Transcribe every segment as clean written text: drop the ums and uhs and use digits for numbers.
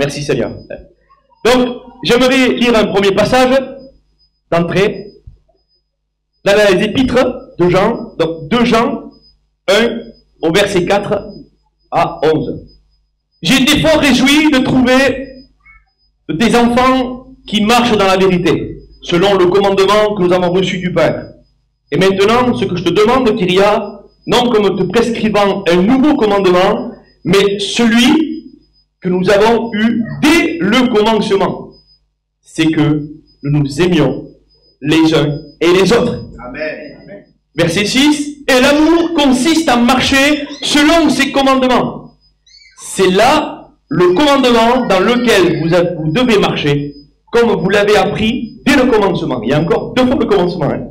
merci Seigneur. Donc, j'aimerais lire un premier passage d'entrée dans les épîtres de Jean, donc 2 Jean 1 au verset 4 à 11. J'ai été fort réjoui de trouver des enfants qui marchent dans la vérité, selon le commandement que nous avons reçu du Père. Et maintenant, ce que je te demande, Kyria, non comme te prescrivant un nouveau commandement, mais celui que nous avons eu dès le commencement, c'est que nous nous aimions les uns et les autres. Amen. Verset 6, et l'amour consiste à marcher selon ses commandements. C'est là le commandement dans lequel vous devez marcher, comme vous l'avez appris dès le commencement. Il y a encore 2 fois le commencement. Hein.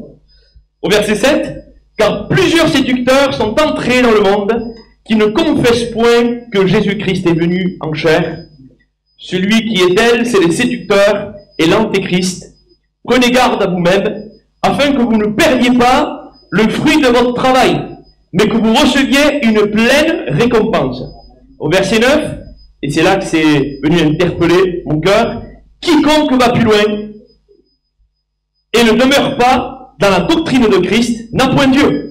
Au verset 7, car plusieurs séducteurs sont entrés dans le monde qui ne confessent point que Jésus-Christ est venu en chair. Celui qui est d'elle, c'est les séducteurs et l'antéchrist. Prenez garde à vous-même, afin que vous ne perdiez pas le fruit de votre travail, mais que vous receviez une pleine récompense. Au verset 9, et c'est là que c'est venu interpeller mon cœur, quiconque va plus loin et ne demeure pas dans la doctrine de Christ n'a point Dieu.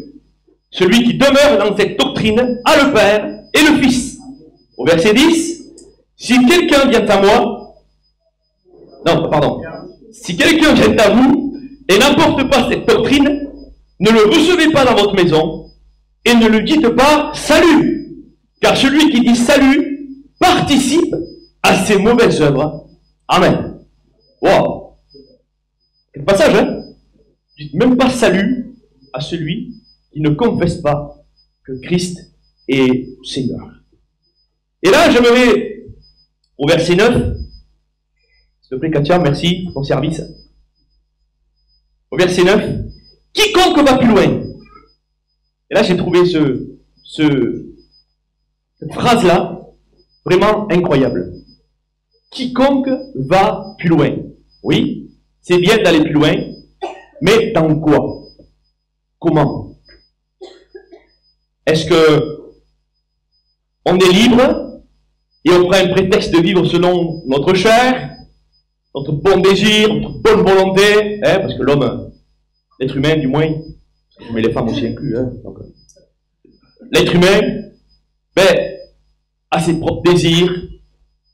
Celui qui demeure dans cette doctrine a le Père et le Fils. Au verset 10, si quelqu'un vient à moi, si quelqu'un vient à vous et n'apporte pas cette doctrine, ne le recevez pas dans votre maison et ne le dites pas salut, car celui qui dit salut participe à ses mauvaises œuvres. Amen. Wow. Quel passage, hein? Dites même pas salut à celui qui ne confesse pas que Christ est Seigneur. Et là, j'aimerais, au verset 9, s'il te plaît, Katia, merci pour ton service. Au verset 9, quiconque va plus loin. Et là, j'ai trouvé cette phrase-là vraiment incroyable. Quiconque va plus loin. Oui, c'est bien d'aller plus loin, mais dans quoi? Comment? Est-ce que on est libre et on prend un prétexte de vivre selon notre chair, notre bon désir, notre bonne volonté, hein, parce que l'homme, l'être humain du moins, mais les femmes aussi inclus, hein, l'être humain, a ses propres désirs,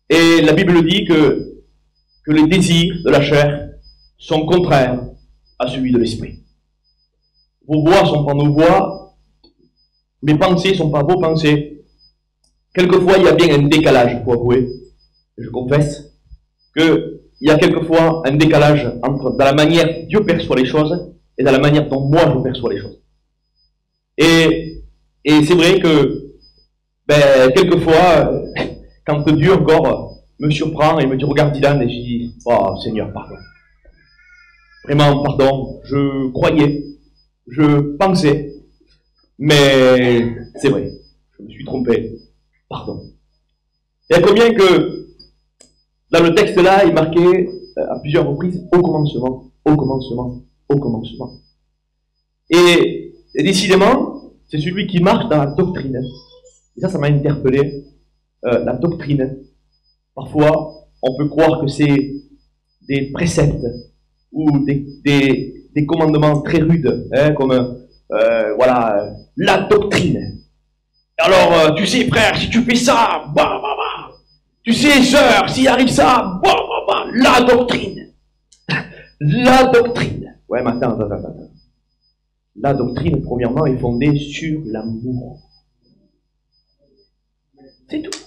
et la Bible dit que les désirs de la chair sont contraires à celui de l'esprit. Vos voix ne sont pas nos voix, mes pensées ne sont pas vos pensées. Quelquefois, il y a bien un décalage, pour avouer, je confesse, qu'il y a quelquefois un décalage entre dans la manière dont Dieu perçoit les choses et dans la manière dont moi je perçois les choses. Et c'est vrai que, quelquefois, quand Dieu encore me surprend et me dit, regarde Dylan, et je dis, oh Seigneur, pardon. Vraiment, pardon, je croyais, je pensais, mais c'est vrai, je me suis trompé, pardon. Il y a combien que, dans le texte là, il marquait à plusieurs reprises, au commencement, au commencement, au commencement. Et décidément, c'est celui qui marche dans la doctrine. Et ça m'a interpellé, la doctrine. Parfois, on peut croire que c'est des préceptes ou des commandements très rudes, hein, comme la doctrine. Alors, tu sais, frère, si tu fais ça, tu sais, sœur, s'il arrive ça, la doctrine. La doctrine. Ouais, mais attends. La doctrine, premièrement, est fondée sur l'amour. C'est tout.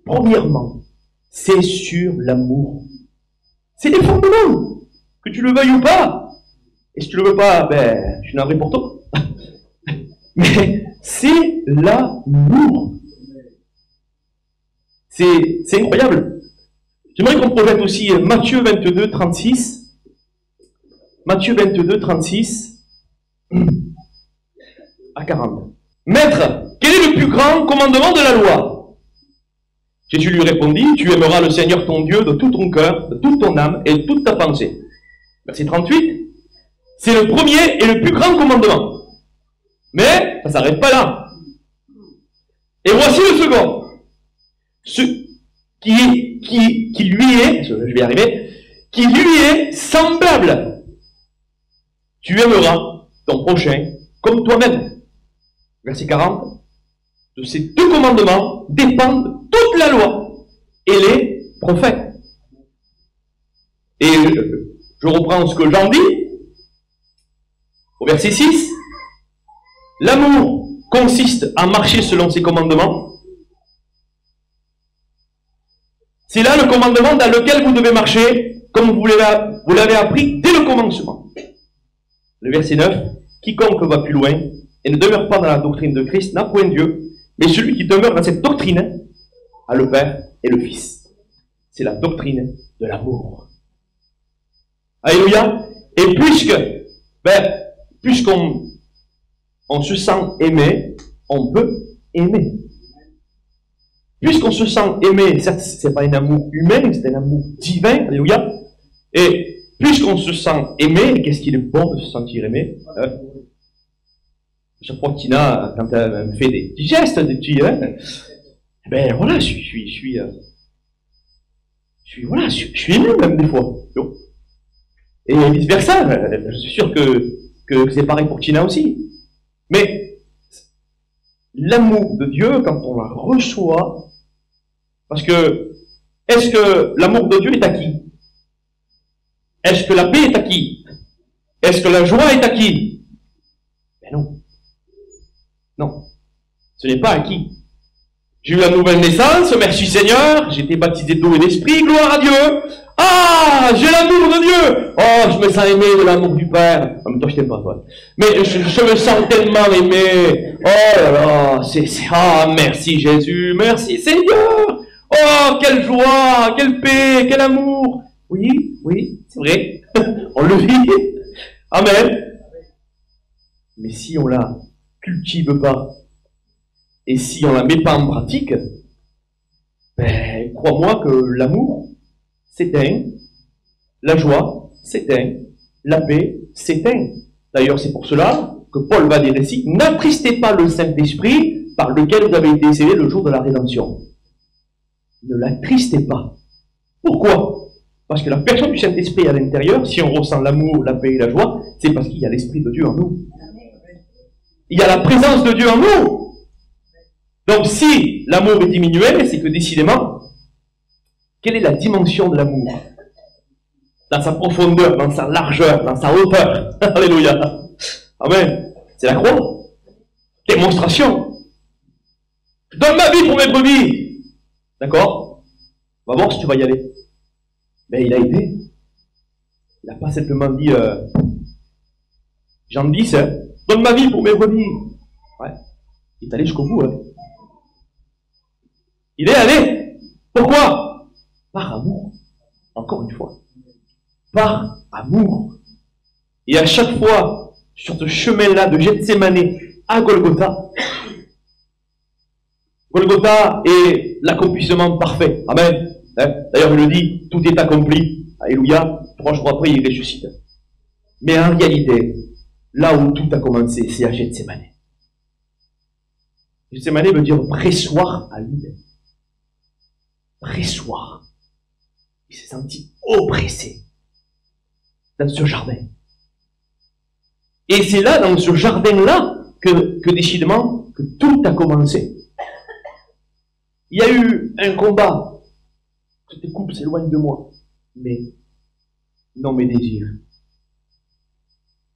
Premièrement, c'est sur l'amour. C'est des fondements. Que tu le veuilles ou pas. Et si tu le veux pas, je suis navré pour toi. Mais c'est l'amour. C'est incroyable. J'aimerais qu'on projette aussi Matthieu 22, 36. Matthieu 22, 36 à 40. Maître, quel est le plus grand commandement de la loi? Jésus lui répondit, tu aimeras le Seigneur ton Dieu de tout ton cœur, de toute ton âme et de toute ta pensée. Verset 38. C'est le premier et le plus grand commandement. Mais ça ne s'arrête pas là. Et voici le second. Ce qui qui lui est, je vais y arriver, qui lui est semblable. Tu aimeras ton prochain comme toi-même. Verset 40. De ces deux commandements dépendent toute la loi et les prophètes. Et je reprends ce que Jean dit au verset 6. L'amour consiste à marcher selon ses commandements. C'est là le commandement dans lequel vous devez marcher, comme vous l'avez appris dès le commencement. Le verset 9. Quiconque va plus loin et ne demeure pas dans la doctrine de Christ n'a point Dieu, mais celui qui demeure dans cette doctrine a le Père et le Fils. C'est la doctrine de l'amour. Alléluia. Et puisqu'on se sent aimé, on peut aimer. Puisqu'on se sent aimé, certes, ce n'est pas un amour humain, c'est un amour divin. Alléluia. Et puisqu'on se sent aimé, qu'est-ce qu'il est bon de se sentir aimé? Chaque fois que Tina, quand elle me fait des petits gestes, des petits, ben voilà, je suis aimé même des fois. Et vice versa, je suis sûr que c'est pareil pour Tina aussi. Mais l'amour de Dieu, quand on la reçoit, parce que est-ce que l'amour de Dieu est acquis? Est-ce que la paix est acquis? Est-ce que la joie est acquis? Mais non. Non. Ce n'est pas acquis. J'ai eu la nouvelle naissance, merci Seigneur, j'ai été baptisé d'eau et d'esprit, gloire à Dieu. Ah, j'ai l'amour de Dieu. Oh, je me sens aimé de l'amour du Père. En même temps, je t'aime pas, toi. Mais je me sens tellement aimé. Oh là là, merci Jésus, merci Seigneur. Oh, quelle joie, quelle paix, quel amour. Oui, c'est vrai. On le vit. Amen. Mais si on la cultive pas, et si on la met pas en pratique, ben, crois-moi que l'amour s'éteint, la joie s'éteint, la paix s'éteint. D'ailleurs, c'est pour cela que Paul va dire ici, n'attristez pas le Saint-Esprit par lequel vous avez été scellés le jour de la rédemption. Ne l'attristez pas. Pourquoi? Parce que la personne du Saint-Esprit à l'intérieur, si on ressent l'amour, la paix et la joie, c'est parce qu'il y a l'Esprit de Dieu en nous. Il y a la présence de Dieu en nous. Donc si l'amour est diminué, c'est que décidément, quelle est la dimension de l'amour? Dans sa profondeur, dans sa largeur, dans sa hauteur. Alléluia. Amen. C'est la croix. Démonstration. Je donne ma vie pour mes brebis. D'accord? On va voir si tu vas y aller. Ben il a été. Il n'a pas simplement dit Jean 10, donne ma vie pour mes brebis. Ouais. Il est allé jusqu'au bout. Hein. Il est allé. Pourquoi? Par amour. Encore une fois. Par amour. Et à chaque fois, sur ce chemin-là de Gethsémané à Golgotha, Golgotha est l'accomplissement parfait. Amen. D'ailleurs, il le dit, tout est accompli. Alléluia. 3 jours après, il ressuscite. Mais en réalité, là où tout a commencé, c'est à Gethsémané. Gethsémané veut dire pressoir à lui-même. Pressoir. Il s'est senti oppressé dans ce jardin. Et c'est là, dans ce jardin-là, que décidément, que tout a commencé. Il y a eu un combat. Cette coupe s'éloigne de moi. Mais, non mes désirs.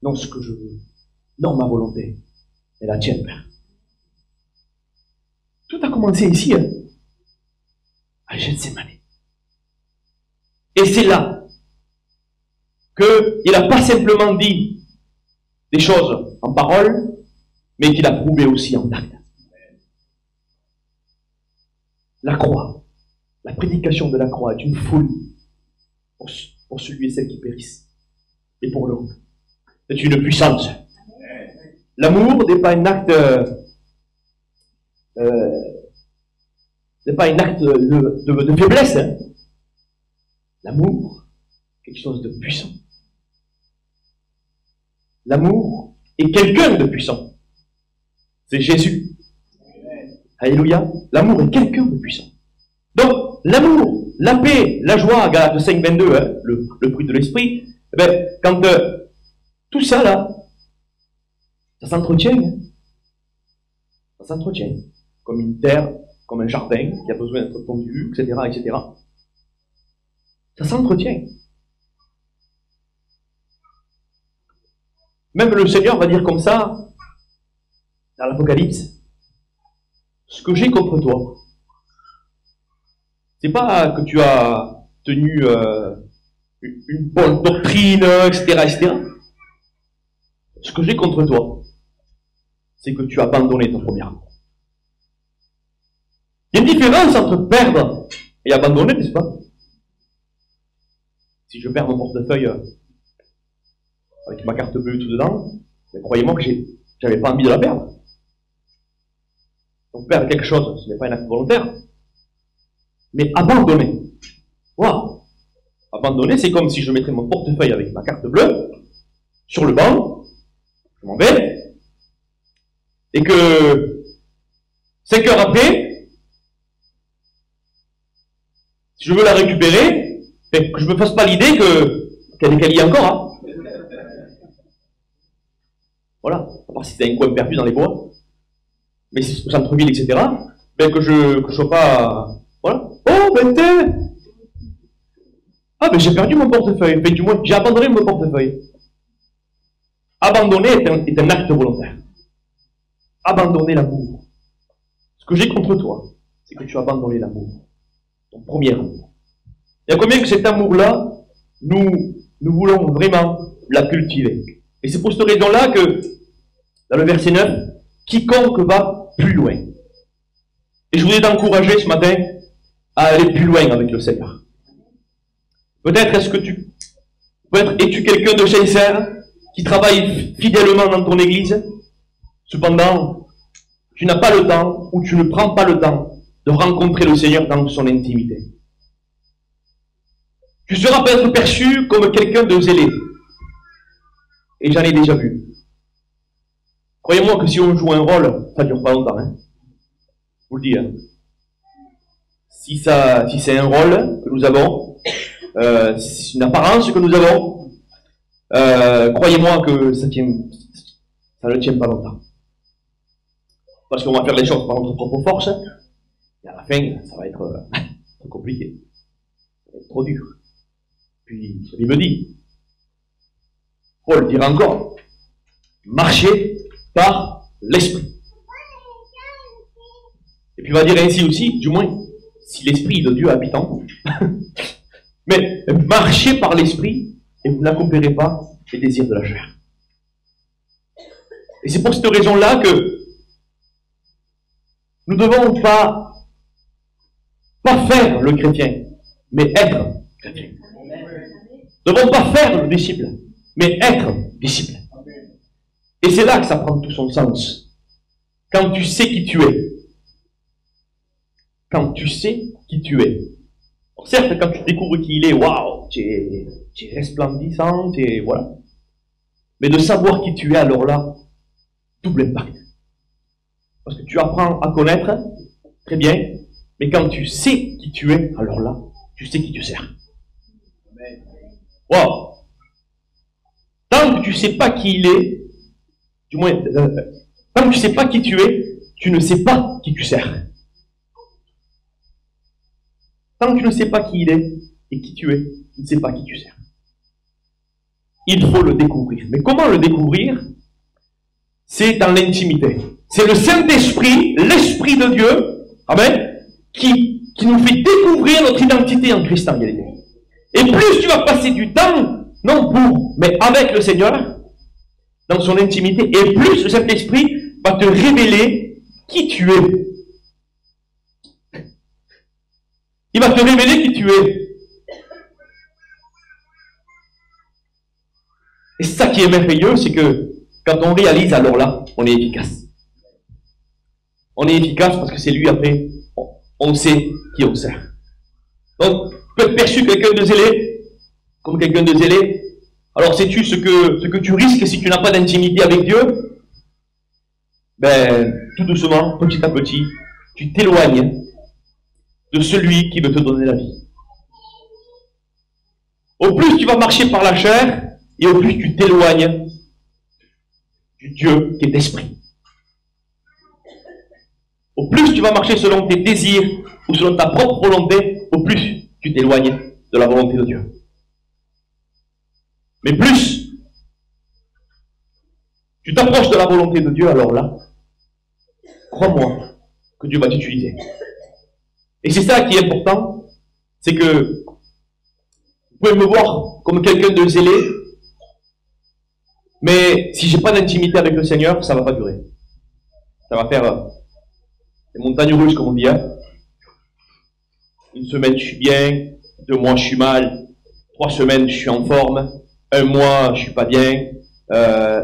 Non ce que je veux. Non ma volonté. Mais la tienne, Père. Tout a commencé ici, hein, à Gethsémané. Et c'est là qu'il n'a pas simplement dit des choses en parole, mais qu'il a prouvé aussi en acte. La croix, la prédication de la croix est une folie pour celui et celle qui périssent, et pour l'homme. C'est une puissance. L'amour n'est pas un acte, de faiblesse. Hein. L'amour, quelque chose de puissant. L'amour est quelqu'un de puissant. C'est Jésus. Alléluia. L'amour est quelqu'un de puissant. Donc, l'amour, la paix, la joie, Galates 5, 22, hein, le fruit de l'esprit, eh ben, quand tout ça là, ça s'entretient. Hein. Ça s'entretient. Comme une terre, comme un jardin qui a besoin d'être tondu, etc., etc. Ça s'entretient. Même le Seigneur va dire comme ça, dans l'Apocalypse, ce que j'ai contre toi. C'est pas que tu as tenu une bonne doctrine, etc., etc. Ce que j'ai contre toi, c'est que tu as abandonné ton premier amour. Il y a une différence entre perdre et abandonner, n'est-ce pas? Si je perds mon portefeuille avec ma carte bleue tout dedans, croyez-moi que j'avais pas envie de la perdre. Donc perdre quelque chose, ce n'est pas un acte volontaire. Mais abandonner. Waouh! Abandonner, c'est comme si je mettrais mon portefeuille avec ma carte bleue sur le banc, je m'en vais, et que 5 heures après, si je veux la récupérer, que je me fasse pas l'idée qu'elle y est encore. Hein. Voilà, à part si c'est un coin perdu dans les bois, mais si c'est au centre-ville, etc., ben que je sois pas... Voilà. Oh, ben t'es... Ah, ben j'ai perdu mon portefeuille. Ben, du moins, j'ai abandonné mon portefeuille. Abandonner est un acte volontaire. Abandonner l'amour. Ce que j'ai contre toi, c'est que tu as abandonné l'amour. Ton premier amour. Il y a combien que cet amour-là, nous voulons vraiment la cultiver. Et c'est pour cette raison-là que, dans le verset 9, quiconque va plus loin. Et je voulais t'encourager ce matin à aller plus loin avec le Seigneur. Peut-être es-tu quelqu'un de sincère qui travaille fidèlement dans ton église. Cependant, tu n'as pas le temps ou tu ne prends pas le temps de rencontrer le Seigneur dans son intimité. Tu seras peut-être perçu comme quelqu'un de zélé. Et j'en ai déjà vu. Croyez-moi que si on joue un rôle, ça ne dure pas longtemps. Hein. Je vous le dis. Hein. Si c'est un rôle que nous avons, si c'est une apparence que nous avons, croyez-moi que ça ne tient pas longtemps. Parce qu'on va faire les choses par notre propre force, et à la fin, ça va être trop compliqué. Ça va être trop dur. Puis, il me dit, Paul dira encore, marchez par l'esprit. Et puis il va dire ainsi aussi, du moins, si l'esprit de Dieu habite en vous. Mais marchez par l'esprit et vous n'accomplirez pas les désirs de la chair. Et c'est pour cette raison-là que nous ne devons pas faire le chrétien, mais être chrétien. Nous ne devons pas faire le disciple, mais être disciple. Et c'est là que ça prend tout son sens. Quand tu sais qui tu es. Quand tu sais qui tu es. Alors certes, quand tu découvres qui il est, waouh, tu es resplendissant, voilà. Mais de savoir qui tu es, alors là, double impact. Parce que tu apprends à connaître, très bien, mais quand tu sais qui tu es, alors là, tu sais qui tu sers. Waouh! Tant que tu ne sais pas qui il est, du moins, tant que tu ne sais pas qui tu es, tu ne sais pas qui tu sers. Tant que tu ne sais pas qui il est et qui tu es, tu ne sais pas qui tu sers. Il faut le découvrir. Mais comment le découvrir? C'est dans l'intimité. C'est le Saint-Esprit, l'Esprit de Dieu, amen, qui nous fait découvrir notre identité en Christ en réalité. Et plus tu vas passer du temps, non pour, mais avec le Seigneur, dans son intimité, et plus le Saint-Esprit va te révéler qui tu es. Il va te révéler qui tu es. Et ça qui est merveilleux, c'est que quand on réalise, alors là, on est efficace. On est efficace parce que c'est lui après, on sait qui on sert. Donc, tu peux être perçu quelqu'un de zélé, comme quelqu'un de zélé. Alors, sais-tu ce que tu risques si tu n'as pas d'intimité avec Dieu? Ben, tout doucement, petit à petit, tu t'éloignes de celui qui veut te donner la vie. Au plus tu vas marcher par la chair, et au plus tu t'éloignes du Dieu qui est esprit. Au plus tu vas marcher selon tes désirs ou selon ta propre volonté, au plus tu t'éloignes de la volonté de Dieu. Mais plus tu t'approches de la volonté de Dieu, alors là, crois-moi que Dieu va t'utiliser. Et c'est ça qui est important, c'est que vous pouvez me voir comme quelqu'un de zélé, mais si j'ai pas d'intimité avec le Seigneur, ça va pas durer. Ça va faire des montagnes russes, comme on dit. Hein. Une semaine, je suis bien. 2 mois, je suis mal. 3 semaines, je suis en forme. 1 mois, je suis pas bien.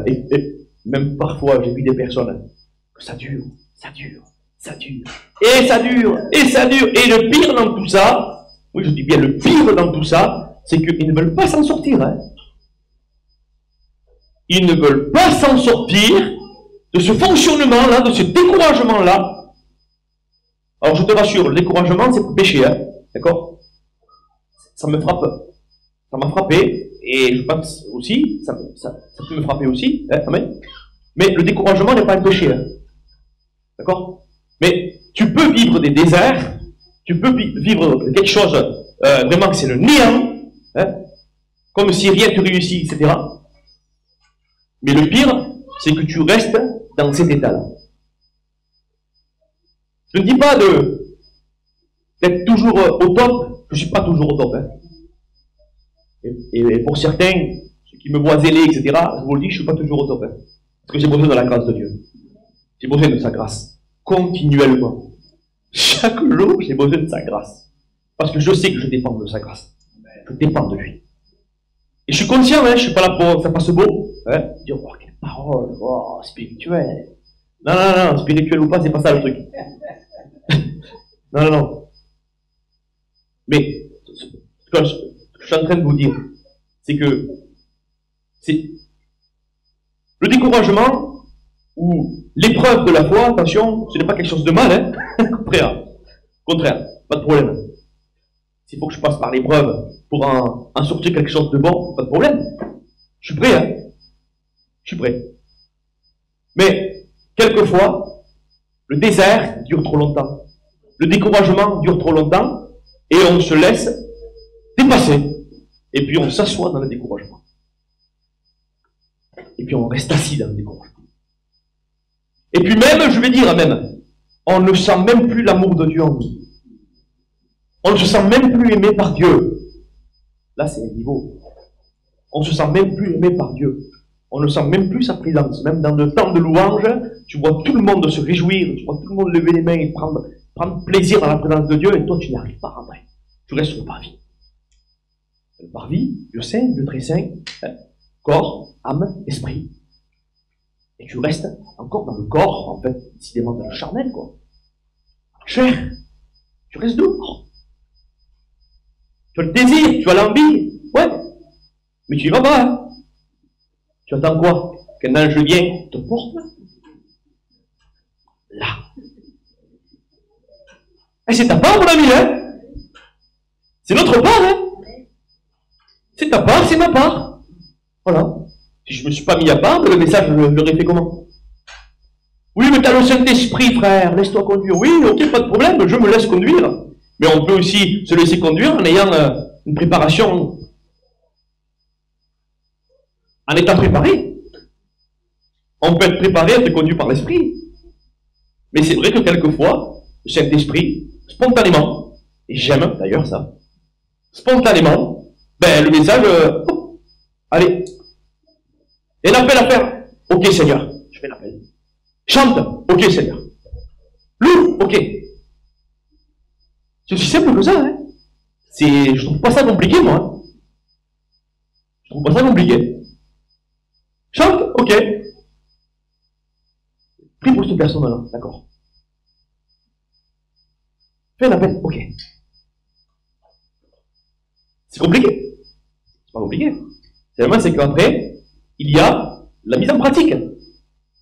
Et même parfois, j'ai vu des personnes que ça dure, ça dure, ça dure. Et ça dure, et ça dure. Et le pire dans tout ça, oui, je dis bien le pire dans tout ça, c'est qu'ils ne veulent pas s'en sortir. Hein. Ils ne veulent pas s'en sortir de ce fonctionnement-là, de ce découragement-là. Alors je te rassure, le découragement, c'est pour pécher, hein, d'accord? Ça me frappe. Ça m'a frappé, et je pense aussi, ça peut me frapper aussi, hein, amen. Mais le découragement n'est pas un péché, hein, d'accord? Mais tu peux vivre des déserts, tu peux vivre quelque chose, vraiment que c'est le néant, hein, comme si rien ne réussit, etc. Mais le pire, c'est que tu restes dans cet état-là. Je ne dis pas d'être toujours au top, je ne suis pas toujours au top. Hein. Et pour certains, ceux qui me voient zélé, etc., je vous le dis, je ne suis pas toujours au top. Hein. Parce que j'ai besoin de la grâce de Dieu. J'ai besoin de sa grâce. Continuellement. Chaque jour, j'ai besoin de sa grâce. Parce que je sais que je dépends de sa grâce. Je dépends de lui. Et je suis conscient, hein, je ne suis pas là pour que ça passe beau. Hein, dire, oh, quelle parole, oh, spirituelle. Non, non, non, spirituel ou pas, c'est pas ça le truc. Non, non, non. Mais, ce que je suis en train de vous dire, c'est que c'est le découragement ou l'épreuve de la foi, attention, ce n'est pas quelque chose de mal, hein. Contraire, pas de problème. S'il faut que je passe par l'épreuve pour en sortir quelque chose de bon, pas de problème. Je suis prêt, hein. Je suis prêt. Mais, quelquefois, le désert dure trop longtemps. Le découragement dure trop longtemps et on se laisse dépasser. Et puis on s'assoit dans le découragement. Et puis on reste assis dans le découragement. Et puis même, je vais dire même, on ne sent même plus l'amour de Dieu en nous. On ne se sent même plus aimé par Dieu. Là, c'est un niveau. On ne se sent même plus aimé par Dieu. On ne sent même plus sa présence. Même dans le temps de louange, tu vois tout le monde se réjouir, tu vois tout le monde lever les mains et prendre plaisir dans la présence de Dieu, et toi, tu n'y arrives pas à rentrer. Tu restes sur le parvis. Le parvis, Dieu saint, Dieu très saint, hein, corps, âme, esprit. Et tu restes encore dans le corps, en fait, décidément dans le charnel, quoi. Chair. Tu restes dehors. Tu as le désir, tu as l'envie, ouais. Mais tu y vas pas, hein. Tu attends quoi? Qu'un ange vienne te porte là. Et c'est ta part, mon ami, hein? C'est notre part, hein? C'est ta part, c'est ma part. Voilà. Si je ne me suis pas mis à part, le message, je l'aurais fait comment? Oui, mais t'as le Saint-Esprit, frère, laisse-toi conduire. Oui, ok, pas de problème, je me laisse conduire. Mais on peut aussi se laisser conduire en ayant une préparation, en étant préparé. On peut être préparé à être conduit par l'Esprit. Mais c'est vrai que quelquefois, le Saint-Esprit, spontanément, et j'aime d'ailleurs ça, spontanément, ben le message, allez, il y a un appel à faire. Ok Seigneur, je fais l'appel. Chante, ok Seigneur. Loue, ok. C'est aussi simple que ça, hein. Je trouve pas ça compliqué, moi. Hein. Je trouve pas ça compliqué. Chante, ok. Prie pour cette personne-là, d'accord. Fais un appel, ok. C'est compliqué. C'est pas compliqué. Seulement, c'est qu'après, il y a la mise en pratique.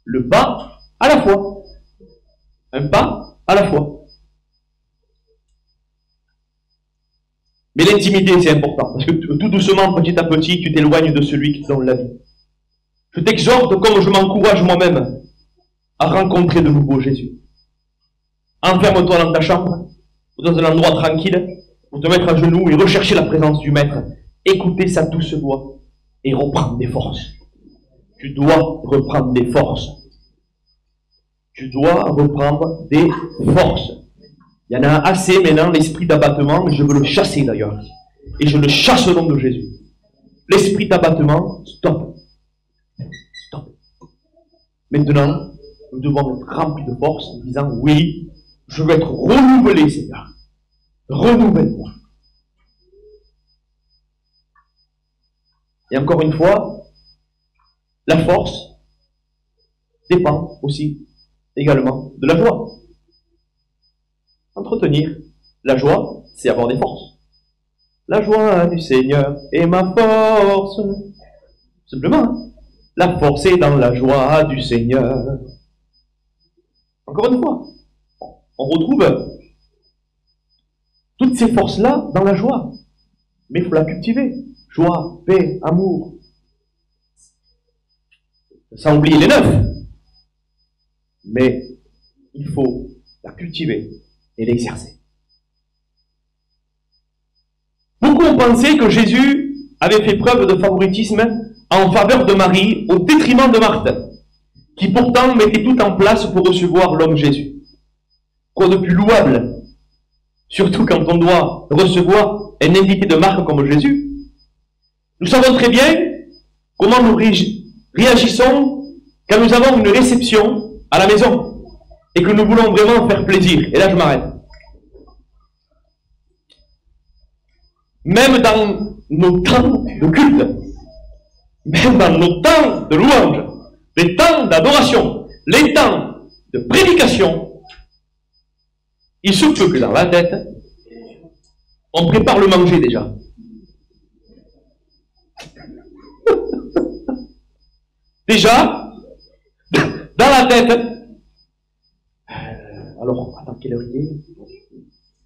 Le pas à la fois. Un pas à la fois. Mais l'intimité, c'est important, parce que tout doucement, petit à petit, tu t'éloignes de celui qui te donne la vie. Je t'exhorte, comme je m'encourage moi-même, à rencontrer de nouveau Jésus. Enferme-toi dans ta chambre, ou dans un endroit tranquille, pour te mettre à genoux et rechercher la présence du Maître. Écouter sa douce voix et reprendre des forces. Tu dois reprendre des forces. Tu dois reprendre des forces. Il y en a assez maintenant, l'esprit d'abattement, et je veux le chasser d'ailleurs. Et je le chasse au nom de Jésus. L'esprit d'abattement, stop. Stop. Maintenant, nous devons être remplis de force en disant, oui, je veux être renouvelé, Seigneur. Renouvelle-moi. Et encore une fois, la force dépend aussi, également, de la joie. Entretenir la joie, c'est avoir des forces. La joie du Seigneur est ma force. Simplement, hein. La force est dans la joie du Seigneur. Encore une fois, on retrouve toutes ces forces-là dans la joie. Mais il faut la cultiver. Joie, paix, amour. Sans oublier les neufs. Mais il faut la cultiver et l'exercer. Beaucoup ont pensé que Jésus avait fait preuve de favoritisme en faveur de Marie au détriment de Marthe, qui pourtant mettait tout en place pour recevoir l'homme Jésus. Quoi de plus louable, surtout quand on doit recevoir un invité de marque comme Jésus. Nous savons très bien comment nous réagissons quand nous avons une réception à la maison et que nous voulons vraiment faire plaisir. Et là, je m'arrête. Même dans nos temps de culte, même dans nos temps de louange, les temps d'adoration, les temps de prédication, il se peut que dans la tête, on prépare le manger déjà. Déjà, dans la tête, alors, attends, quelle heure il est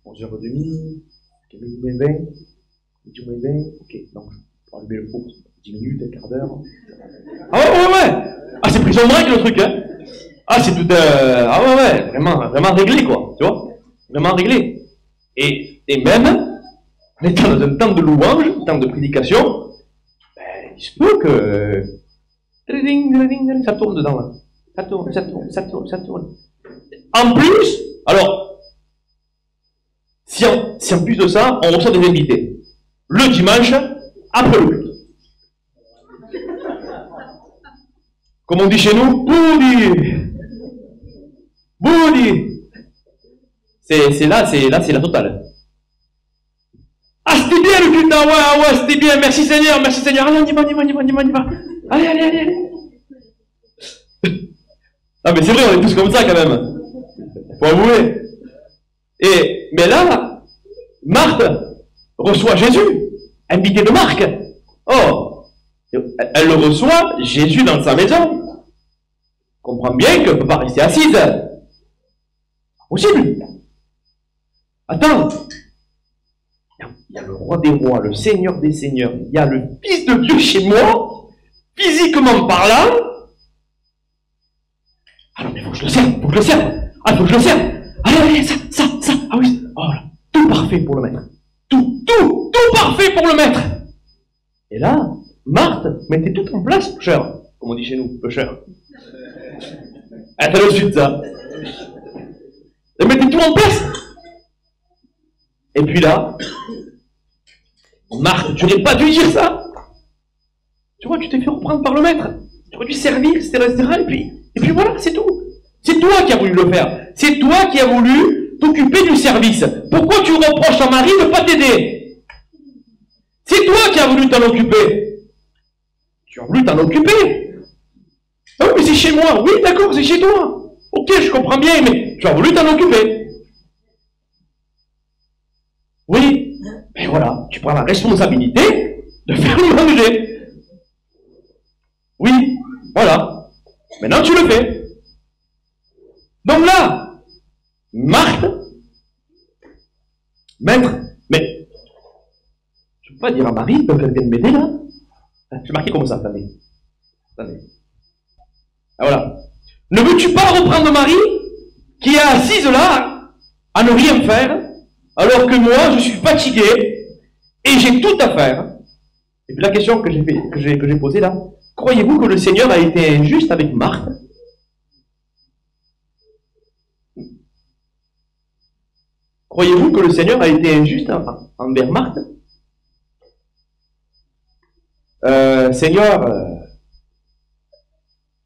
11h30, ok, midi moins 20, ok, donc je vais allumer le four, 10 minutes, un quart d'heure. Ah ouais, ah c'est prison de règle le truc, hein. Ah c'est tout, ah ouais, vraiment réglé quoi, tu vois, vraiment réglé. Et même, en étant dans un temps de louange, un temps de prédication, ben, il se peut que ça tourne dedans là. Ça tourne. En plus, alors, si en plus de ça, on reçoit des invités, le dimanche, après le culte. Comme on dit chez nous, Boudi. C'est la totale. Ah, c'était bien le culte, ouais, c'était bien, merci Seigneur. Allez, on y va. Allez. Ah, mais c'est vrai, on est tous comme ça quand même. Faut avouer. Mais là, Marthe reçoit Jésus, invité de Marc. Oh, elle le reçoit, Jésus dans sa maison. On comprend bien qu'elle ne peut pas rester assise. Possible. Attends. Il y a le roi des rois, le seigneur des seigneurs. Il y a le fils de Dieu chez moi, physiquement parlant. Alors, mais faut que je le serve. Ah, faut que je le serve. Allez, ça. Ah oui. Oh là, tout parfait pour le maître. Tout parfait pour le maître. Et là, Marthe mettait tout en place, peu cher. Comme on dit chez nous, peu cher. Attends le suite, ça. Elle mettait tout en place. Et puis là, Marthe, tu n'aurais pas dû dire ça. Tu vois, tu t'es fait reprendre par le maître. Tu aurais dû servir, etc. Et puis voilà, c'est tout. C'est toi qui as voulu le faire. C'est toi qui as voulu t'occuper du service. Pourquoi tu reproches à Marie de ne pas t'aider? C'est toi qui as voulu t'en occuper. Tu as voulu t'en occuper. Ah oui, mais c'est chez moi. Oui, d'accord, c'est chez toi. Ok, je comprends bien, mais tu as voulu t'en occuper. Oui, mais voilà, tu prends la responsabilité de faire le manger. Oui, voilà. Maintenant, tu le fais. Donc là, Marthe, maître, mais Tu ne peux pas dire à Marie qu'elle vienne m'aider là. J'ai marqué comme ça, attendez. Attendez. Ah, voilà. Ne veux-tu pas reprendre Marie, qui est assise là, à ne rien faire, alors que moi, je suis fatigué, et j'ai tout à faire. Et puis la question que j'ai posée là, croyez-vous que le Seigneur a été injuste avec Marthe? Croyez-vous que le Seigneur a été injuste envers Marthe? Seigneur,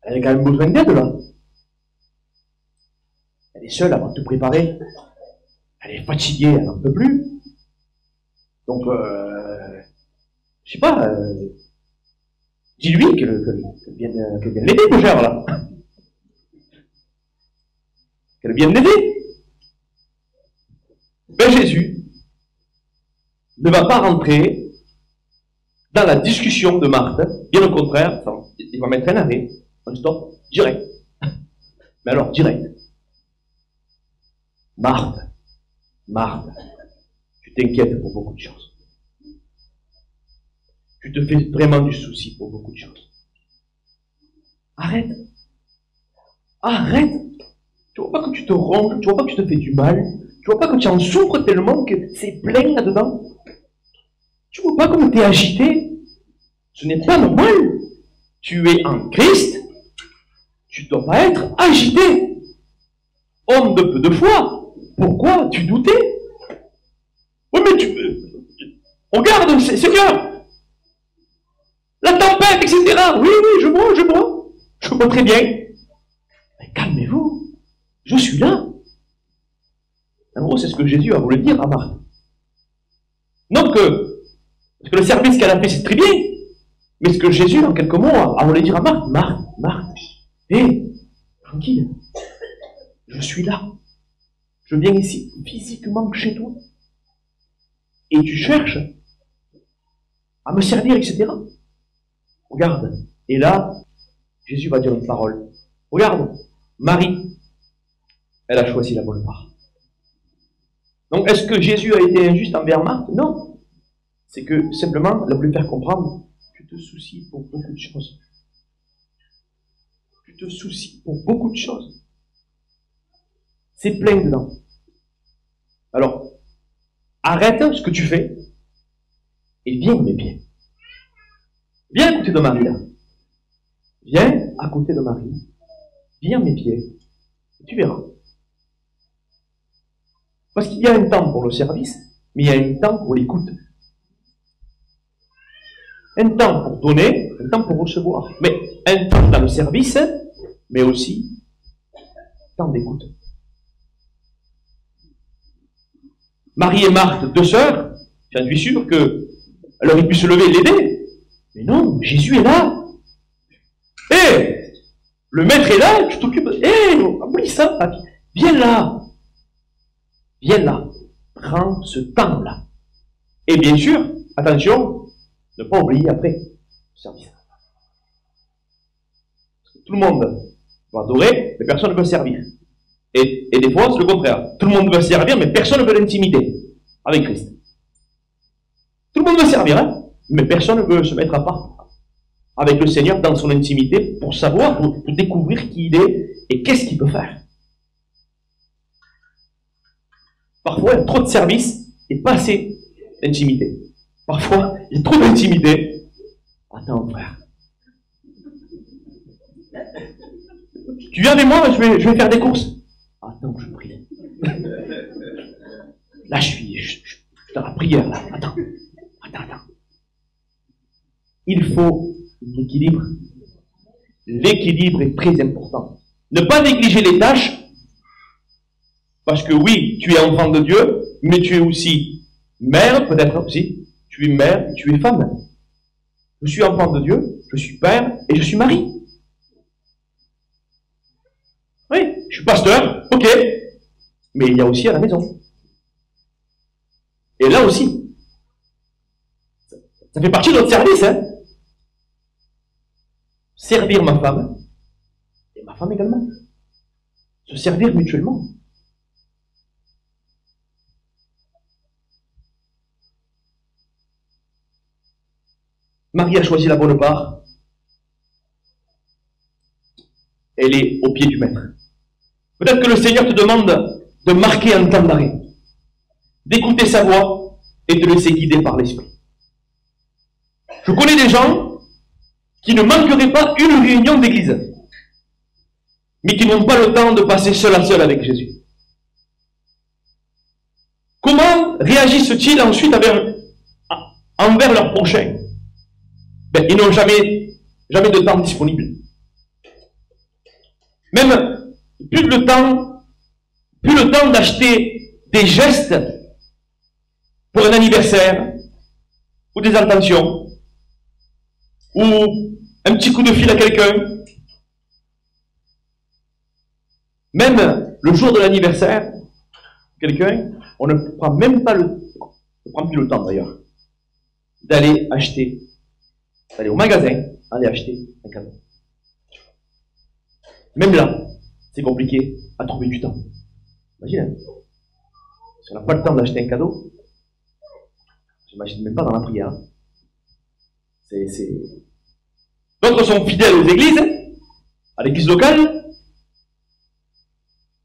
elle a quand même besoin d'aide là. Elle est seule avant de tout préparer. Elle est fatiguée, elle n'en peut plus. Donc, je sais pas, dis-lui qu'elle vienne l'aider, mon cher, là. Qu'elle vienne l'aider. Ben Jésus ne va pas rentrer dans la discussion de Marthe, bien au contraire, il va mettre un arrêt, un stop, direct. Mais alors, direct. Marthe, tu t'inquiètes pour beaucoup de choses. Tu te fais vraiment du souci pour beaucoup de choses. Arrête. Arrête. Tu vois pas que tu te ronges, tu vois pas que tu te fais du mal, tu vois pas que tu en souffres tellement que c'est plein là-dedans. Tu vois pas comme tu es agité. Ce n'est pas normal. Tu es en Christ. Tu ne dois pas être agité. Homme de peu de foi. Pourquoi tu doutais? Oui, mais regarde, Seigneur. La tempête, etc. Oui, je vois. Je vois très bien. Mais calmez-vous. Je suis là. En gros, c'est ce que Jésus a voulu dire à Marthe. Non parce que le service qu'elle a fait, c'est très bien. Mais ce que Jésus, en quelques mots, a voulu dire à Marthe, hé, tranquille. Je suis là. Je viens ici, physiquement chez toi. Et tu cherches à me servir, etc. Regarde. Et là, Jésus va dire une parole. Regarde, Marie, elle a choisi la bonne part. Donc, est-ce que Jésus a été injuste envers Marthe? Non. C'est que, simplement, il a voulu faire comprendre, tu te soucies pour beaucoup de choses. Tu te soucies pour beaucoup de choses. C'est plein dedans. Alors, arrête ce que tu fais et viens à mes pieds. Viens à côté de Marie, là. Viens à côté de Marie. Viens à mes pieds. Et tu verras. Parce qu'il y a un temps pour le service, mais il y a un temps pour l'écoute. Un temps pour donner, un temps pour recevoir. Mais un temps dans le service, mais aussi un temps d'écoute. Marie et Marthe, deux sœurs, j'en suis sûr qu'elles auraient pu se lever et l'aider. Mais non, Jésus est là. Hé, le maître est là, tu t'occupes. Hé, oublie ça, viens là. Viens là. Prends ce temps-là. Et bien sûr, attention, ne pas oublier après le service. Parce que tout le monde va adorer, mais personne ne veut servir. Et des fois, c'est le contraire. Tout le monde veut servir, mais personne ne veut l'intimité avec Christ. Tout le monde veut servir, hein, mais personne ne veut se mettre à part avec le Seigneur dans son intimité pour savoir, pour découvrir qui il est et qu'est-ce qu'il peut faire. Parfois, il y a trop de service et pas assez d'intimité. Parfois, il y a trop d'intimité. Attends, frère. Tu viens avec moi, je vais faire des courses. Attends, je prie. Là, je suis dans la prière, là. Attends. Il faut l'équilibre. L'équilibre est très important. Ne pas négliger les tâches, parce que oui, tu es enfant de Dieu, mais tu es aussi mère, peut-être aussi. Tu es mère et tu es femme. Je suis enfant de Dieu, je suis père et je suis mari. Oui, je suis pasteur, ok. Mais il y a aussi à la maison. Et là aussi, ça fait partie de notre service, hein. Servir ma femme, et ma femme également. Se servir mutuellement. Marie a choisi la bonne part. Elle est au pied du maître. Peut-être que le Seigneur te demande de marquer un temps d'arrêt, d'écouter sa voix et de te laisser guider par l'Esprit. Je connais des gens qui ne manqueraient pas une réunion d'église, mais qui n'ont pas le temps de passer seul à seul avec Jésus. Comment réagissent-ils ensuite envers leur prochain? Ils n'ont jamais de temps disponible. Même plus le temps d'acheter des gestes pour un anniversaire, ou des attentions, ou un petit coup de fil à quelqu'un. Même le jour de l'anniversaire, quelqu'un, on ne prend même pas ne prend plus le temps d'ailleurs, d'aller au magasin, aller acheter un cadeau. Même là, c'est compliqué à trouver du temps. Imagine, hein, si on n'a pas le temps d'acheter un cadeau, j'imagine même pas dans la prière. D'autres sont fidèles aux églises, à l'église locale,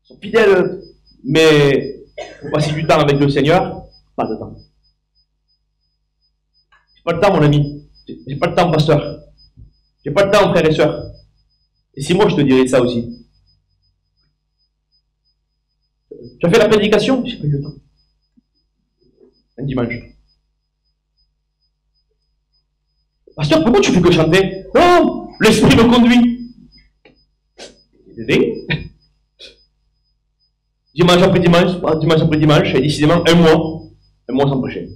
sont fidèles, mais pour passer du temps avec le Seigneur, pas de temps. J'ai pas le temps, mon ami. J'ai pas le temps, pasteur. J'ai pas le temps, frères et sœurs. Et si moi je te dirais ça aussi? Tu as fait la prédication? J'ai pas eu le temps. Un dimanche. Pasteur, pourquoi tu fais que chanter? Non, l'Esprit me conduit. Désolé. Dimanche après dimanche, et décidément un mois sans prêcher.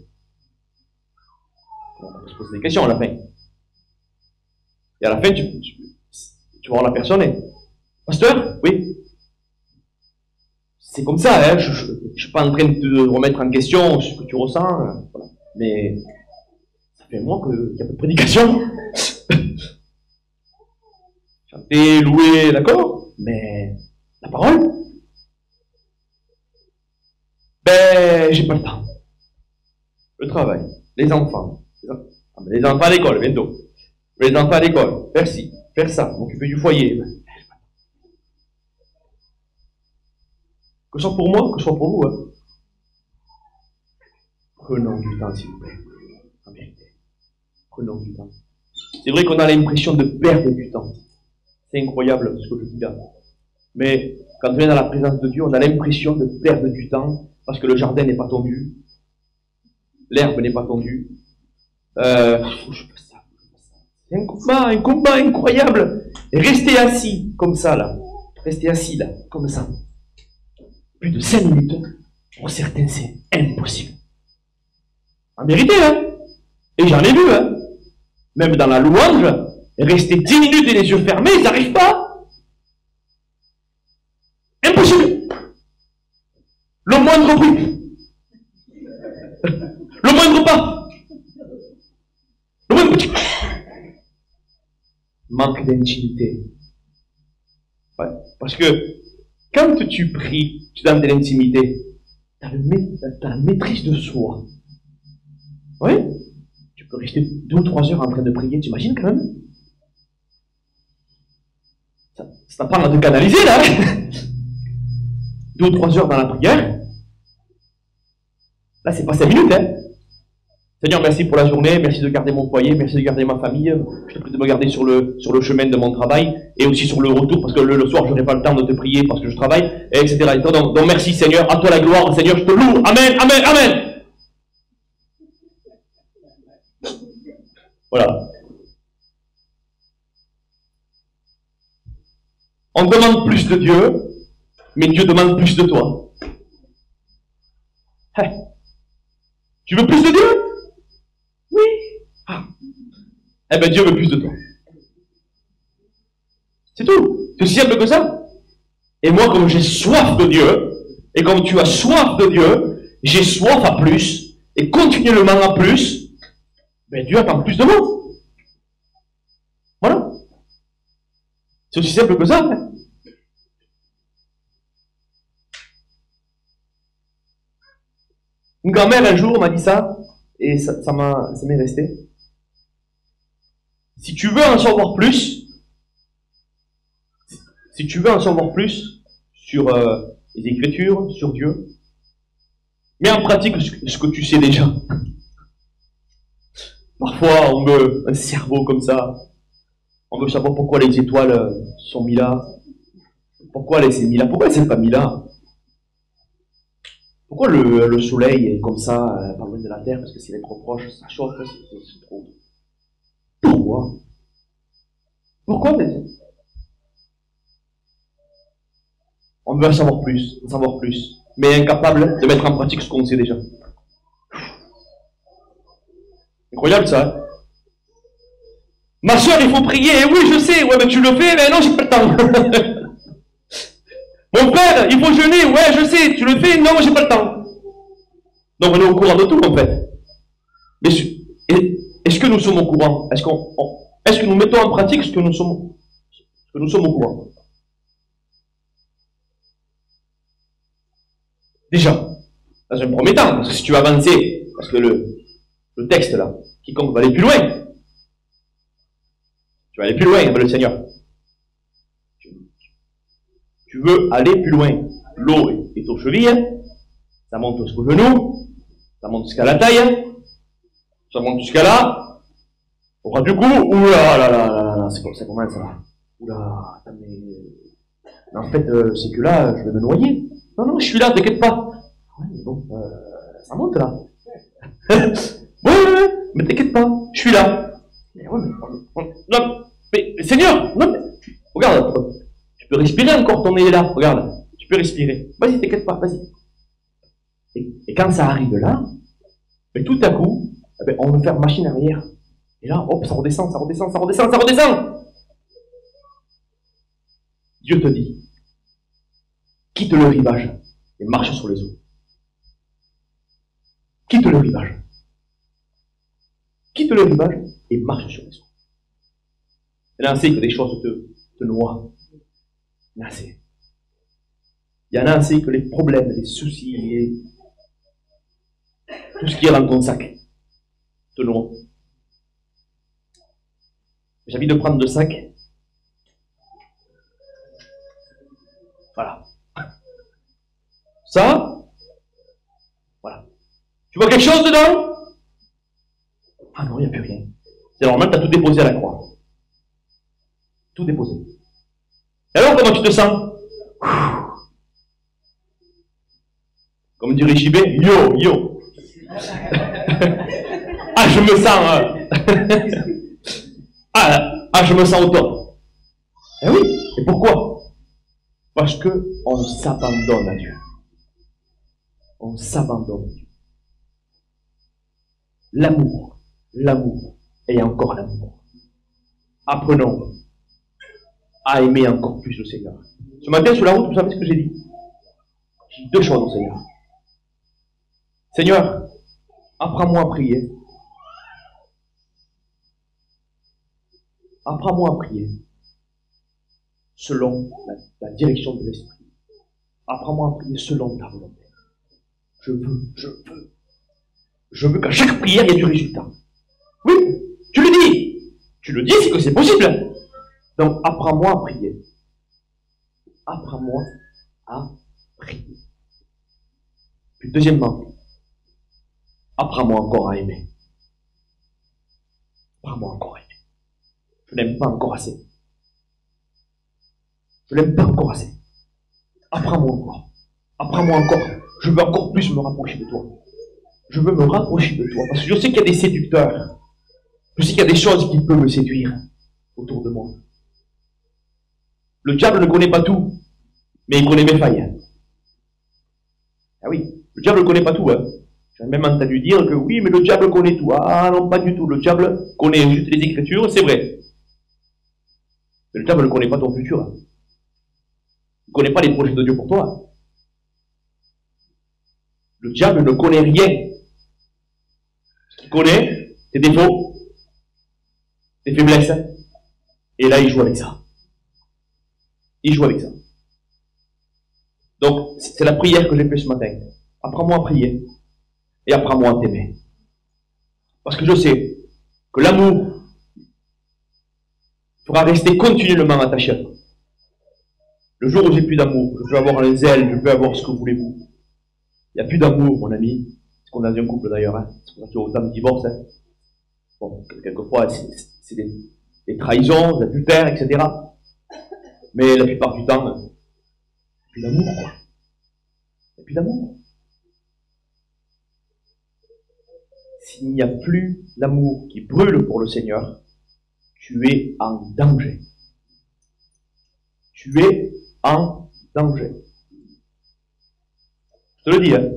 On peut se poser des questions à la fin. Et à la fin, tu vas voir la personne et... Pasteur, oui. C'est comme ça, hein. Je ne suis pas en train de te remettre en question ce que tu ressens. Voilà. Mais ça fait un mois qu'il n'y a pas de prédication. Chanter, louer, d'accord. Mais la parole, j'ai pas le temps. Le travail, les enfants. Les enfants à l'école, bientôt. Les enfants à l'école, faire ci, faire ça, m'occuper du foyer. Que ce soit pour moi, que ce soit pour vous. Hein. Prenons du temps, s'il vous plaît. En vérité. Prenons du temps. C'est vrai qu'on a l'impression de perdre du temps. C'est incroyable ce que je dis là. Mais quand on est dans la présence de Dieu, on a l'impression de perdre du temps parce que le jardin n'est pas tondu, l'herbe n'est pas tondue. C'est un combat incroyable. Et rester assis comme ça là, comme ça. Plus de 5 minutes, pour certains c'est impossible. En vérité, hein. Et j'en ai vu, hein. Même dans la louange, rester 10 minutes et les yeux fermés, ils n'arrivent pas. Impossible. Le moindre bruit. Le moindre pas. Le moindre petit. Manque d'intimité. Ouais. Parce que quand tu pries, tu donnes de l'intimité, tu as la maîtrise de soi. Oui. Tu peux rester 2 ou 3 heures en train de prier, tu imagines quand même? Ça t'apprend à te canaliser là. 2 ou 3 heures dans la prière. Là, c'est pas 5 minutes, hein. Seigneur, merci pour la journée, merci de garder mon foyer, merci de garder ma famille. Je te prie de me garder sur le chemin de mon travail et aussi sur le retour parce que le soir, je n'aurai pas le temps de te prier parce que je travaille, etc. Donc merci Seigneur, à toi la gloire, Seigneur, je te loue. Amen, amen, amen. Voilà. On demande plus de Dieu, mais Dieu demande plus de toi. Hey. Tu veux plus de Dieu? Oui. Ah. Eh bien, Dieu veut plus de toi. C'est tout. C'est aussi simple que ça. Et moi, comme j'ai soif de Dieu, et comme tu as soif de Dieu, j'ai soif à plus, et continuellement à plus, ben Dieu attend plus de moi. Voilà. C'est aussi simple que ça. Hein. Une grand-mère, un jour, m'a dit ça, et ça m'est resté. Si tu veux en savoir plus, si tu veux en savoir plus sur les Écritures, sur Dieu, mets en pratique ce que tu sais déjà. Parfois, on veut un cerveau comme ça. On veut savoir pourquoi les étoiles sont mises là. Pourquoi elles sont mises là? Pourquoi elles ne sont pas mises là? Pourquoi le soleil est comme ça, pas loin de la Terre, parce que s'il est trop proche, ça chauffe, c'est trop. Pourquoi? Pourquoi? On veut en savoir plus, mais incapable de mettre en pratique ce qu'on sait déjà. Incroyable ça, hein? Ma soeur, il faut prier, oui je sais, ouais mais tu le fais, mais non j'ai pas le temps. Mon frère, il faut jeûner, ouais je sais, tu le fais, non j'ai pas le temps. Donc on est au courant de tout en fait. Mais est-ce que nous sommes au courant? Est-ce que nous mettons en pratique ce que nous sommes au courant? Déjà, dans un premier temps, parce que si tu veux avancer, parce que le texte là, quiconque va aller plus loin, tu vas aller plus loin avec le Seigneur. Tu veux aller plus loin. L'eau est aux chevilles, ça monte jusqu'au genou, ça monte jusqu'à la taille, ça monte jusqu'à là. Au ras du cou, oula là là là là, c'est comme ça commence ça. Oula, attends, mais en fait, c'est que là, je vais me noyer. Non, je suis là, t'inquiète pas. Ouais, mais bon, ça monte là. ouais, mais t'inquiète pas, je suis là. Mais ouais, non, mais Seigneur, non, mais, regarde, tu peux respirer encore ton nez là, regarde, tu peux respirer. Vas-y, t'inquiète pas, vas-y. Et quand ça arrive là, mais tout à coup, on veut faire machine arrière. Et là, hop, ça redescend, ça redescend, ça redescend, ça redescend. Dieu te dit, quitte le rivage et marche sur les eaux. Quitte le rivage. Quitte le rivage et marche sur les eaux. Il y en a assez que des choses te noient. Il y en a assez. Il y en a assez que les problèmes, les soucis, tout ce qui est dans ton sac te noie. J'ai envie de prendre le sac. Voilà. Ça, voilà. Tu vois quelque chose dedans? Ah non, il n'y a plus rien. C'est normal, tu as tout déposé à la croix. Tout déposé. Et alors, comment tu te sens? Comme dirait JB, yo. Ah, je me sens... je me sens au top. Eh oui, et pourquoi? Parce que on s'abandonne à Dieu. On s'abandonne à Dieu. L'amour, et encore l'amour. Apprenons à aimer encore plus le Seigneur. Ce matin, sur la route, vous savez ce que j'ai dit? J'ai dit deux choses au Seigneur. Seigneur, apprends-moi à prier. Apprends-moi à prier selon la direction de l'Esprit. Apprends-moi à prier selon ta volonté. Je veux qu'à chaque prière, il y ait du résultat. Oui, tu le dis. Tu le dis, c'est que c'est possible. Donc, apprends-moi à prier. Apprends-moi à prier. Puis, deuxièmement, apprends-moi encore à aimer. Apprends-moi encore à aimer. Je n'aime pas encore assez. Je n'aime pas encore assez. Apprends-moi encore. Apprends-moi encore. Je veux encore plus me rapprocher de toi. Je veux me rapprocher de toi. Parce que je sais qu'il y a des séducteurs. Je sais qu'il y a des choses qui peuvent me séduire autour de moi. Le diable ne connaît pas tout, mais il connaît mes failles. Ah oui, le diable ne connaît pas tout. Hein. J'ai même entendu dire que oui, mais le diable connaît tout. Ah non, pas du tout. Le diable connaît juste les Écritures, c'est vrai. Mais le diable ne connaît pas ton futur. Hein. Il ne connaît pas les projets de Dieu pour toi. Le diable ne connaît rien. Ce qu'il connaît, tes défauts, tes faiblesses. Et là, il joue avec ça. Il joue avec ça. Donc, c'est la prière que j'ai faite ce matin. Apprends-moi à prier. Et apprends-moi à t'aimer. Parce que je sais que l'amour fera rester continuellement attaché à toi. Le jour où j'ai plus d'amour, je peux avoir un zèle, je peux avoir ce que voulez-vous. Il n'y a plus d'amour, mon ami. C'est qu'on a dans un couple d'ailleurs, hein. C'est pour ça qu'il y a autant de divorces. Hein. Bon, quelquefois, c'est des trahisons, des adultères, etc. Mais la plupart du temps, il n'y a plus d'amour, quoi. Il n'y a plus d'amour. S'il n'y a plus l'amour qui brûle pour le Seigneur, tu es en danger. Tu es en danger. Je te le dis, hein.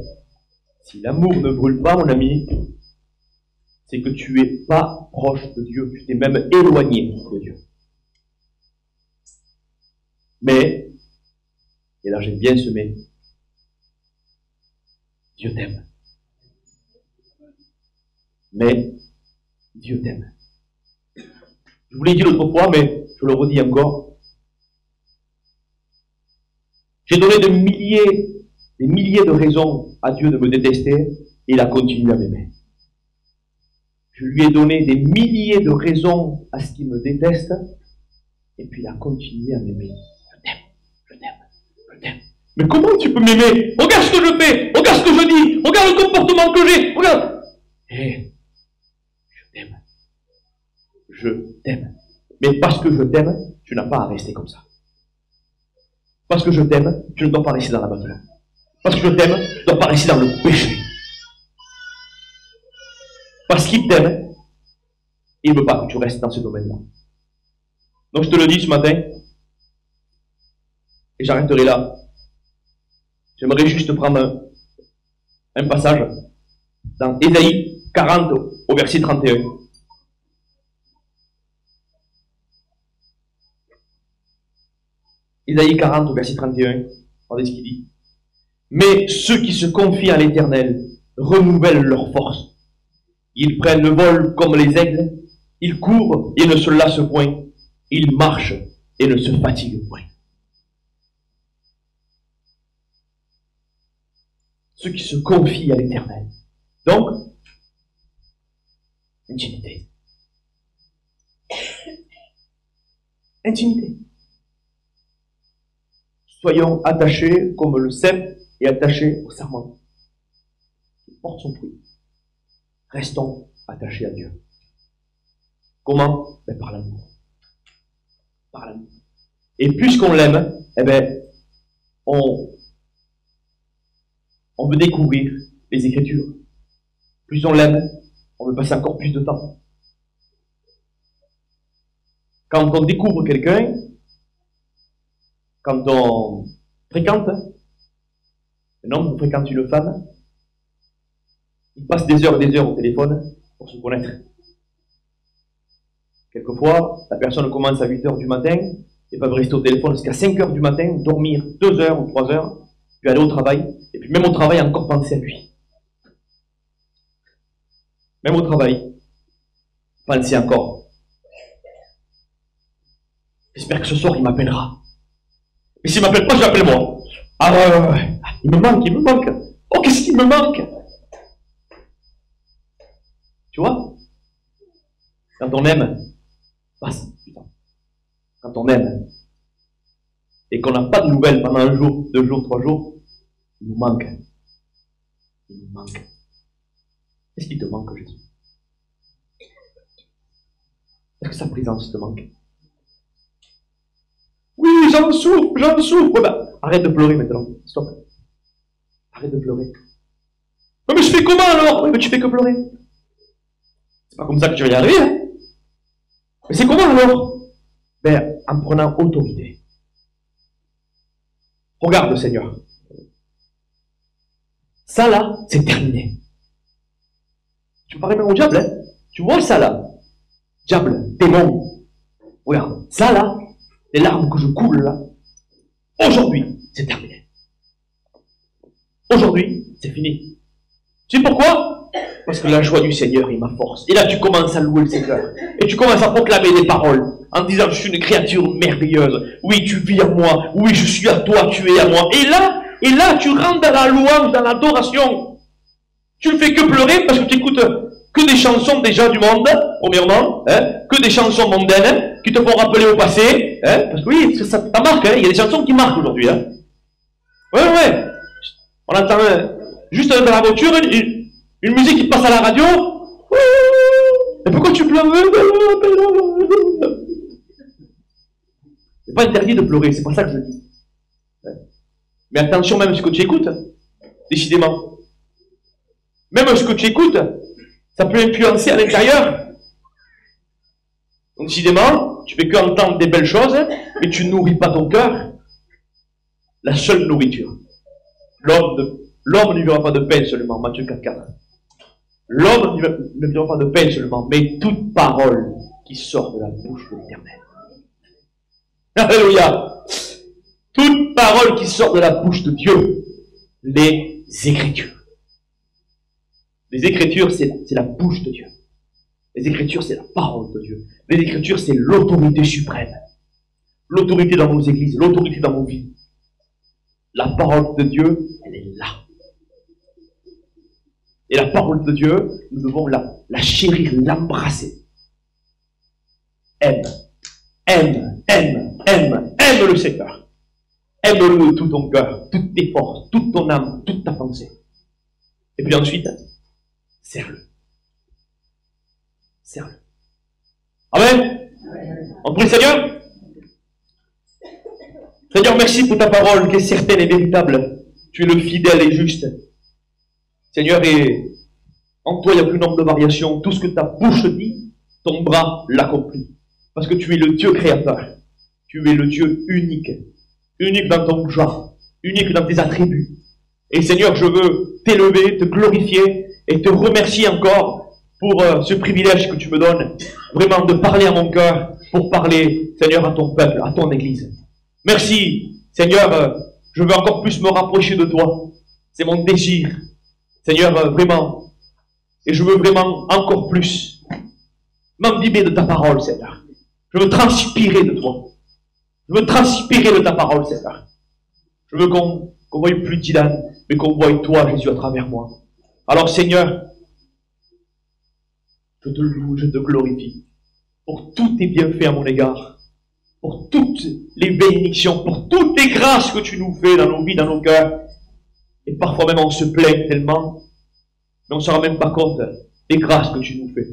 Si l'amour ne brûle pas, mon ami, c'est que tu n'es pas proche de Dieu. Tu t'es même éloigné de Dieu. Mais, et là j'ai bien semé, Dieu t'aime. Mais, Dieu t'aime. Je vous l'ai dit l'autre fois, mais je le redis encore. J'ai donné des milliers de raisons à Dieu de me détester, et il a continué à m'aimer. Je lui ai donné des milliers de raisons à ce qu'il me déteste, et puis il a continué à m'aimer. Je t'aime, je t'aime, je t'aime. Mais comment tu peux m'aimer? Regarde ce que je fais, regarde ce que je dis, regarde le comportement que j'ai, regarde. Hé, je t'aime. Je t'aime. Mais parce que je t'aime, tu n'as pas à rester comme ça. Parce que je t'aime, tu ne dois pas rester dans l'abattement. Parce que je t'aime, tu ne dois pas rester dans le péché. Parce qu'il t'aime, il ne veut pas que tu restes dans ce domaine-là. Donc je te le dis ce matin, et j'arrêterai là. J'aimerais juste prendre un passage dans Ésaïe 40 au verset 31. Ésaïe 40 au verset 31, regardez ce qu'il dit. Mais ceux qui se confient à l'Éternel renouvellent leur force. Ils prennent le vol comme les aigles, ils courent et ne se lassent point, ils marchent et ne se fatiguent point. Ceux qui se confient à l'Éternel. Donc, intimité. Intimité. Soyons attachés comme le cep est attaché au sarment. Il porte son fruit. Restons attachés à Dieu. Comment? Ben, par l'amour. Par l'amour. Et puisqu'on l'aime, eh ben, on veut découvrir les Écritures. Plus on l'aime, on veut passer encore plus de temps. Quand on découvre quelqu'un, quand on fréquente, un homme fréquente une femme, il passe des heures et des heures au téléphone pour se connaître. Quelquefois, la personne commence à 8 heures du matin et va rester au téléphone jusqu'à 5 heures du matin, dormir 2 heures ou 3 heures, puis aller au travail, et puis même au travail encore penser à lui. Même au travail, penser encore. J'espère que ce soir il m'appellera. Et s'il ne m'appelle pas, je l'appelle moi. Ah ouais. Il me manque. Oh, qu'est-ce qu'il me manque? Tu vois? Quand on aime, passe, putain. Quand on aime, et qu'on n'a pas de nouvelles pendant 1 jour, 2 jours, 3 jours, il nous manque. Il nous manque. Qu'est-ce qui te manque, Jésus? Est-ce que sa présence te manque? Oui, j'en souffre. Ouais, bah, arrête de pleurer maintenant. Stop. Arrête de pleurer. Mais je fais comment alors? Oui, mais tu fais que pleurer. C'est pas comme ça que tu vas y arriver, hein? Mais c'est comment alors? Ben, en prenant autorité. Regarde le Seigneur. Ça là, c'est terminé. Tu parais même au diable, hein? Tu vois ça là? Diable, démon. Regarde, ça là, les larmes que je coule là, aujourd'hui, c'est terminé. Aujourd'hui, c'est fini. Tu sais pourquoi? Parce que la joie du Seigneur est ma force. Et là, tu commences à louer le Seigneur. Et tu commences à proclamer des paroles en disant, je suis une créature merveilleuse. Oui, tu vis en moi. Oui, je suis à toi, tu es à moi. Et là, tu rentres dans la louange, dans l'adoration. Tu ne fais que pleurer parce que tu écoutes que des chansons déjà du monde, premièrement, hein, que des chansons mondaines qui te font rappeler au passé, hein, parce que oui, ça marque, hein, il y a des chansons qui marquent aujourd'hui. Hein. Ouais. On entend juste dans la voiture une musique qui passe à la radio. Et pourquoi tu pleures? C'est pas interdit de pleurer, c'est pas ça que je dis. Mais attention même à ce que tu écoutes, décidément. Même ce que tu écoutes, ça peut influencer à l'intérieur. Donc décidément, tu fais que entendre des belles choses, mais tu ne nourris pas ton cœur. La seule nourriture. L'homme ne vivra pas de pain seulement, Matthieu 4,4. L'homme ne vivra pas de pain seulement, mais toute parole qui sort de la bouche de l'Éternel. Alléluia. Toute parole qui sort de la bouche de Dieu. Les Écritures. Les Écritures, c'est la bouche de Dieu. Les Écritures, c'est la parole de Dieu. Les Écritures, c'est l'autorité suprême. L'autorité dans nos églises, l'autorité dans nos vies. La parole de Dieu, elle est là. Et la parole de Dieu, nous devons la chérir, l'embrasser. Aime le Seigneur. Aime-le de tout ton cœur, toutes tes forces, toute ton âme, toute ta pensée. Et puis ensuite, serre-le. Serre-le. Amen. On prie le Seigneur. Seigneur, merci pour ta parole qui est certaine et véritable. Tu es le fidèle et juste. Seigneur, et en toi, il n'y a plus nombre de variations. Tout ce que ta bouche dit, ton bras l'accomplit. Parce que tu es le Dieu créateur. Tu es le Dieu unique. Unique dans ton genre. Unique dans tes attributs. Et Seigneur, je veux t'élever, te glorifier et te remercier encore pour ce privilège que tu me donnes. Vraiment de parler à mon cœur pour parler, Seigneur, à ton peuple, à ton Église. Merci, Seigneur, je veux encore plus me rapprocher de toi. C'est mon désir, Seigneur, vraiment. Et je veux vraiment encore plus m'imbiber de ta parole, Seigneur. Je veux transpirer de toi. Je veux transpirer de ta parole, Seigneur. Je veux qu'on voie plus Dylan, mais qu'on voie toi, Jésus, à travers moi. Alors, Seigneur, je te loue, je te glorifie pour tous tes bienfaits à mon égard. Pour toutes les bénédictions, pour toutes les grâces que tu nous fais dans nos vies, dans nos cœurs. Et parfois même on se plaint tellement, mais on ne se rend même pas compte des grâces que tu nous fais.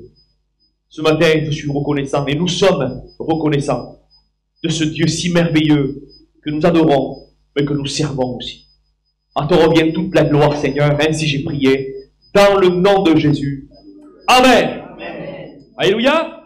Ce matin, je suis reconnaissant, et nous sommes reconnaissants de ce Dieu si merveilleux que nous adorons, mais que nous servons aussi. À te revient toute la gloire, Seigneur, ainsi j'ai prié, dans le nom de Jésus. Amen. Amen. Alléluia.